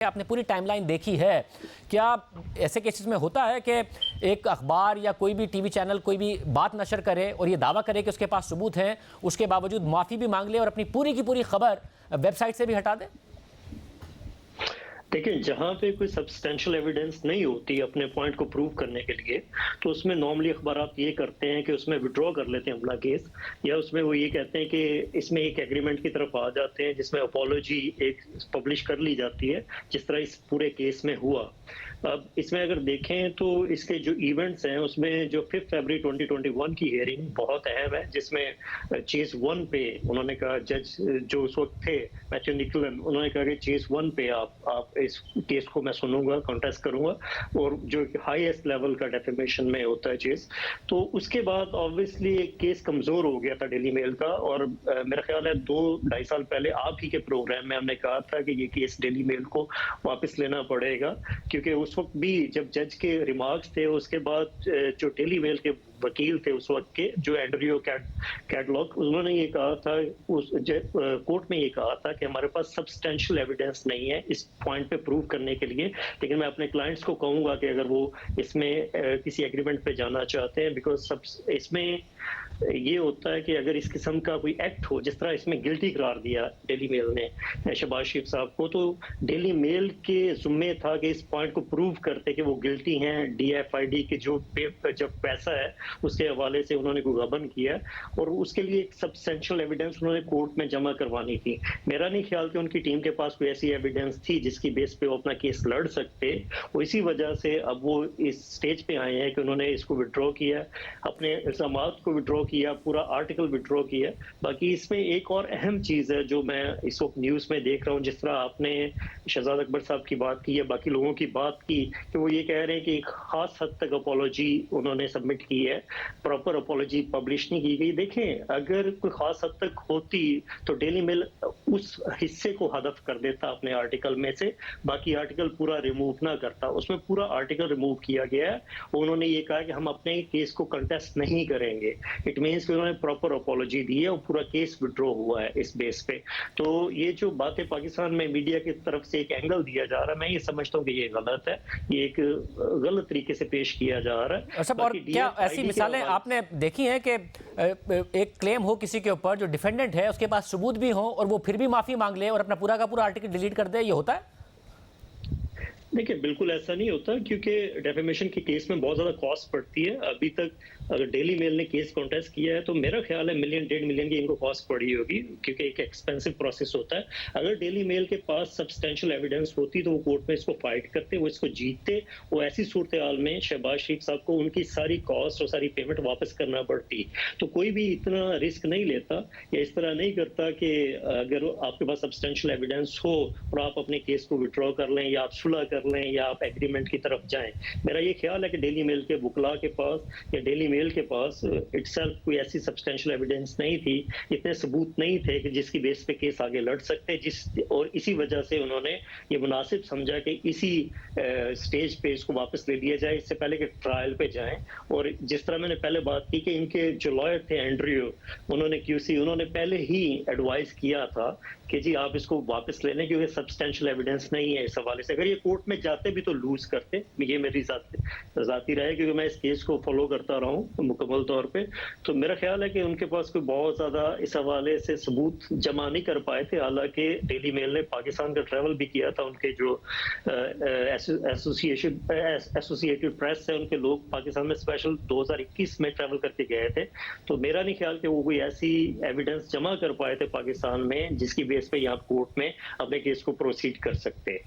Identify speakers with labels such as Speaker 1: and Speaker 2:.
Speaker 1: आपने पूरी टाइमलाइन देखी है, क्या ऐसे केसेस में होता है कि एक अखबार या कोई भी टीवी चैनल कोई भी बात नशर करे और ये दावा करे कि उसके पास सबूत हैं, उसके बावजूद माफ़ी भी मांग ले और अपनी पूरी की पूरी खबर वेबसाइट से भी हटा दे?
Speaker 2: देखिए, जहाँ पे कोई सब्सटेंशियल एविडेंस नहीं होती अपने पॉइंट को प्रूव करने के लिए, तो उसमें नॉर्मली अखबारात ये करते हैं कि उसमें विड्रॉ कर लेते हैं अपना केस, या उसमें वो ये कहते हैं कि इसमें एक एग्रीमेंट की तरफ आ जाते हैं जिसमें अपॉलॉजी एक पब्लिश कर ली जाती है, जिस तरह इस पूरे केस में हुआ। अब इसमें अगर देखें तो इसके जो इवेंट्स हैं उसमें जो 5 फरवरी 2021 की हियरिंग बहुत अहम है, जिसमें चेस 1 पे उन्होंने कहा, जज जो उस वक्त थे मैथ्यू निकलन, उन्होंने कहा कि चेस 1 पे आप इस केस को मैं सुनूंगा, कॉन्टेस्ट करूंगा, और जो हाईएस्ट लेवल का डेफेमेशन में होता है चेस। तो उसके बाद ऑब्वियसली केस कमजोर हो गया था डेली मेल का, और मेरा ख्याल है 2-2.5 साल पहले आप ही के प्रोग्राम में हमने कहा था कि ये केस डेली मेल को वापस लेना पड़ेगा, क्योंकि उस वक्त भी जब जज के रिमार्क्स थे, उसके बाद जो डेली मेल के वकील थे उस वक्त के, जो एंड्रयू कैटलॉग, उन्होंने ये कहा था, उस कोर्ट में ये कहा था कि हमारे पास सब्सटेंशियल एविडेंस नहीं है इस पॉइंट पे प्रूव करने के लिए, लेकिन मैं अपने क्लाइंट्स को कहूंगा कि अगर वो इसमें किसी एग्रीमेंट पे जाना चाहते हैं, बिकॉज इसमें ये होता है कि अगर इस किस्म का कोई एक्ट हो, जिस तरह इसमें गिल्टी करार दिया डेली मेल ने शहबाज शरीफ साहब को, तो डेली मेल के जुम्मे था कि इस पॉइंट को प्रूव करते कि वो गिल्टी हैं, डीएफआईडी के जो पैसा है उसके हवाले से उन्होंने कोई गबन किया, और उसके लिए एक सब्सटेंशियल एविडेंस उन्होंने कोर्ट में जमा करवानी थी। मेरा नहीं ख्याल कि उनकी टीम के पास कोई ऐसी एविडेंस थी जिसकी बेस पे वो अपना केस लड़ सकते, और इसी वजह से अब वो इस स्टेज पे आए हैं कि उन्होंने इसको विड्रॉ किया, अपने इल्जामात को विड्रॉ किया, पूरा आर्टिकल विड्रॉ किया। बाकी इसमें एक और अहम चीज है जो मैं इस वक्त न्यूज में देख रहा हूँ, जिस तरह आपने शहजाद अकबर साहब की बात की या बाकी लोगों की बात की, कि वो ये कह रहे हैं कि एक खास हद तक अपॉलॉजी उन्होंने सबमिट की है, प्रॉपर अपॉलॉजी पब्लिश नहीं की गई। देखें, अगर कोई खास हद तक होती तो डेली मेल उस हिस्से को हदफ कर देता अपने आर्टिकल में से, बाकी आर्टिकल पूरा रिमूव ना करता। उसमें पूरा आर्टिकल रिमूव किया गया है। उन्होंने ये कहा कि हम अपने केस को कंटेस्ट नहीं करेंगे। इट मीन्स कि उन्होंने प्रॉपर अपॉलॉजी दी है और पूरा केस विड्रॉ हुआ है इस बेस पे। तो ये जो बातें पाकिस्तान में मीडिया की तरफ से एक एंगल दिया जा रहा है, मैं ये समझता हूँ कि ये गलत है, ये एक गलत तरीके से पेश किया जा रहा है।
Speaker 1: अच्छा, और क्या ऐसी मिसालें आपने देखी हैं कि एक क्लेम हो किसी के ऊपर, जो डिफेंडेंट है उसके पास सबूत भी हो और वो फिर भी माफी मांग ले और अपना पूरा का पूरा आर्टिकल डिलीट कर दे? ये होता है?
Speaker 2: देखिए, बिल्कुल ऐसा नहीं होता, क्योंकि डेफेमेशन के केस में बहुत ज्यादा कॉस्ट पड़ती है। अभी तक अगर डेली मेल ने केस कॉन्टेस्ट किया है तो मेरा ख्याल है 1-1.5 मिलियन की इनको कॉस्ट पड़ी होगी, क्योंकि एक एक्सपेंसिव प्रोसेस होता है। अगर डेली मेल के पास सब्सटेंशियल एविडेंस होती तो वो कोर्ट में इसको फाइट करते, वो इसको जीतते, वो ऐसी सूरत हाल में शहबाज शरीफ साहब को उनकी सारी कॉस्ट और सारी पेमेंट वापस करना पड़ती। तो कोई भी इतना रिस्क नहीं लेता या इस तरह नहीं करता कि अगर आपके पास सब्सटेंशियल एविडेंस हो और आप अपने केस को विड्रॉ कर लें या आप सुलह कर लें या आप एग्रीमेंट की तरफ जाएं। मेरा ये ख्याल है कि डेली मेल के वकला के पास या डेली मेल के पास इटसेल्फ कोई ऐसी सब्सटेंशियल एविडेंस नहीं थी, इतने सबूत नहीं थे कि जिसकी बेस पे केस आगे लड़ सकते, और इसी वजह से उन्होंने ये मुनासिब समझा कि इसी स्टेज पे इसको वापस ले लिया जाए, इससे पहले कि ट्रायल पे जाएं। और जिस तरह मैंने पहले बात की कि इनके जो लॉयर थे एंड्रयू, उन्होंने क्यूसी, उन्होंने पहले ही एडवाइस किया था कि जी आप इसको वापस ले लें, क्योंकि सब्सटेंशियल एविडेंस नहीं है इस हवाले से। अगर ये कोर्ट में जाते भी तो लूज करते, ये मेरी जाती राय है, क्योंकि मैं इस केस को फॉलो करता रहा हूँ मुकम्मल तौर पे। तो मेरा ख्याल है कि उनके पास कोई बहुत ज्यादा इस हवाले से सबूत जमा नहीं कर पाए थे। हालांकि डेली मेल ने पाकिस्तान का ट्रैवल भी किया था, उनके जो एसोसिएटेड प्रेस है, उनके लोग पाकिस्तान में स्पेशल 2021 में ट्रैवल करके गए थे। तो मेरा नहीं ख्याल कि वो कोई ऐसी एविडेंस जमा कर पाए थे पाकिस्तान में जिसकी बेस पे यहाँ कोर्ट में अपने केस को प्रोसीड कर सकते हैं।